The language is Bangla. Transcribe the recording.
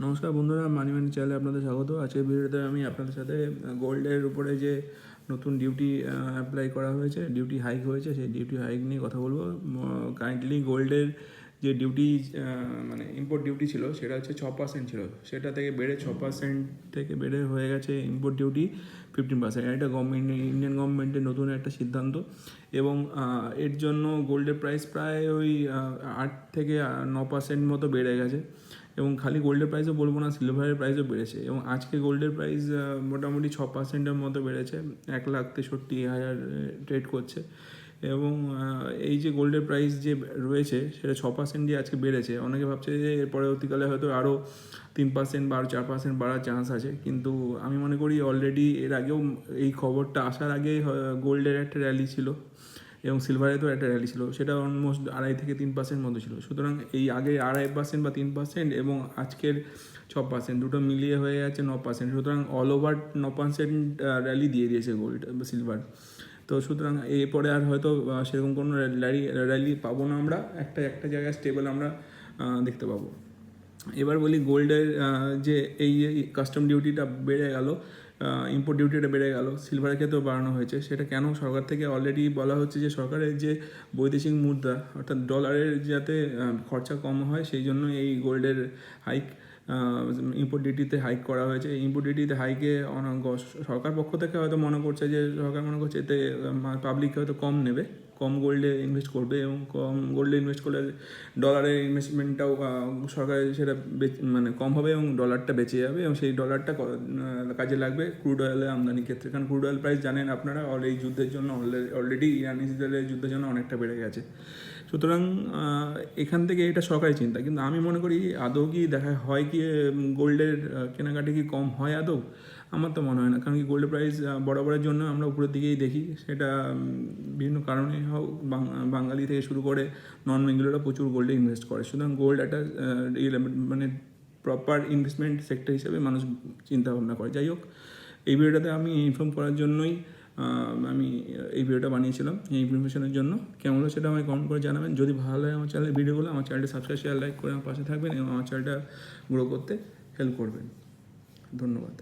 নমস্কার বন্ধুরা, মানি ম্যানি চ্যানেলে আপনাদের স্বাগত। আজকের ভিডিওতে আমি আপনাদের সাথে গোল্ডের উপরে যে নতুন ডিউটি অ্যাপ্লাই করা হয়েছে, ডিউটি হাইক হয়েছে, সেই ডিউটি হাইক নিয়ে কথা বলবো। কারেন্টলি গোল্ডের যে ডিউটি মানে ইম্পোর্ট ডিউটি ছিল সেটা হচ্ছে 6% ছিল, সেটা থেকে বেড়ে 6% থেকে বেড়ে হয়ে গেছে ইম্পোর্ট ডিউটি 15%। এটা ইন্ডিয়ান গভর্নমেন্টের নতুন একটা সিদ্ধান্ত এবং এর জন্য গোল্ডের প্রাইস প্রায় ওই 8 থেকে 9% মতো বেড়ে গেছে। এবং খালি গোল্ডের প্রাইসও বলবো না, সিলভারের প্রাইসও বেড়েছে এবং আজকে গোল্ডের প্রাইস মোটামুটি 6%-এর মতো বেড়েছে, 1,63,000 ট্রেড করছে। এবং এই যে গোল্ডের প্রাইস যে রয়েছে সেটা 6% দিয়ে আজকে বেড়েছে। অনেকে ভাবছে যে এর পরবর্তীকালে হয়তো আরও 3% বা আরও 4% বাড়ার চান্স আছে, কিন্তু আমি মনে করি অলরেডি এর আগেও এই খবরটা আসার আগে গোল্ডের একটা র্যালি ছিল এবং সিলভারেতেও একটা র্যালি ছিল, সেটা অলমোস্ট 2.5 থেকে 3% মতো ছিল। সুতরাং এই আগে 2.5% বা 3% এবং আজকের 6% দুটো মিলিয়ে হয়ে যাচ্ছে 9%। সুতরাং অল ওভার 9% র্যালি দিয়ে দিয়েছে গোল্ড বা সিলভার। তো সুতরাং এরপরে আর হয়তো সেরকম কোনো র্যালি পাবো না, আমরা একটা জায়গায় স্টেবল আমরা দেখতে পাবো। এবার বলি গোল্ডের যে এই কাস্টম ডিউটিটা বেড়ে গেল, ইম্পোর্ট ডিউটিটা বেড়ে গেল, সিলভারের ক্ষেত্রেও বাড়ানো হয়েছে। সেটা কেন? সরকার থেকে অলরেডি বলা হচ্ছে যে সরকারের যে বৈদেশিক মুদ্রা অর্থাৎ ডলারের যাতে খরচা কম হয়, সেই জন্য এই গোল্ডের হাইক ইম্পোর্ট ডিউটিতে হাইক করা হয়েছে। ইম্পোর্ট ডিউটিতে হাইকে সরকার পক্ষ থেকে হয়তো মনে করছে যে সরকার মনে করছে এতে পাবলিক হয়তো কম নেবে, কম গোল্ডে ইনভেস্ট করবে এবং কম গোল্ডে ইনভেস্ট করলে ডলারের ইনভেস্টমেন্টটাও সরকারের সেটা মানে কম হবে এবং ডলারটা বেঁচে যাবে এবং সেই ডলারটা কাজে লাগবে ক্রুড অয়েলের আমদানির ক্ষেত্রে। কারণ ক্রুড অয়েল প্রাইস জানেন আপনারা এই যুদ্ধের জন্য অলরেডি ইরান ইসরায়েলের যুদ্ধের জন্য অনেকটা বেড়ে গেছে। সুতরাং এখান থেকে এটা সরকারি চিন্তা, কিন্তু আমি মনে করি আদৌ কি দেখা হয় কি গোল্ডের কেনাকাটি কি কম হয় আদৌ? আমার তো মনে হয় না, কারণ কি গোল্ডের প্রাইস বরাবরের জন্য আমরা উপরের দিকেই দেখি। সেটা বিভিন্ন কারণে হোক, বাঙালি থেকে শুরু করে নন বেঙ্গলিরা প্রচুর গোল্ডে ইনভেস্ট করে। সুতরাং গোল্ড একটা মানে প্রপার ইনভেস্টমেন্ট সেক্টর হিসেবে মানুষ চিন্তা ভাবনা করে। যাই হোক, এই ভিডিওটাতে আমি ইনফর্ম করার জন্যই আমি এই ভিডিওটা বানিয়েছিলাম। এই ইনফরমেশনের জন্য কেমন হলো সেটা আমাকে কমেন্ট করে জানাবেন। যদি ভালো লাগে আমার চ্যানেলের ভিডিওগুলো, আমার চ্যানেলটা সাবস্ক্রাইব শেয়ার লাইক করে আমার পাশে থাকবেন এবং আমার চ্যানেলটা গ্রো করতে হেল্প করবেন। ধন্যবাদ।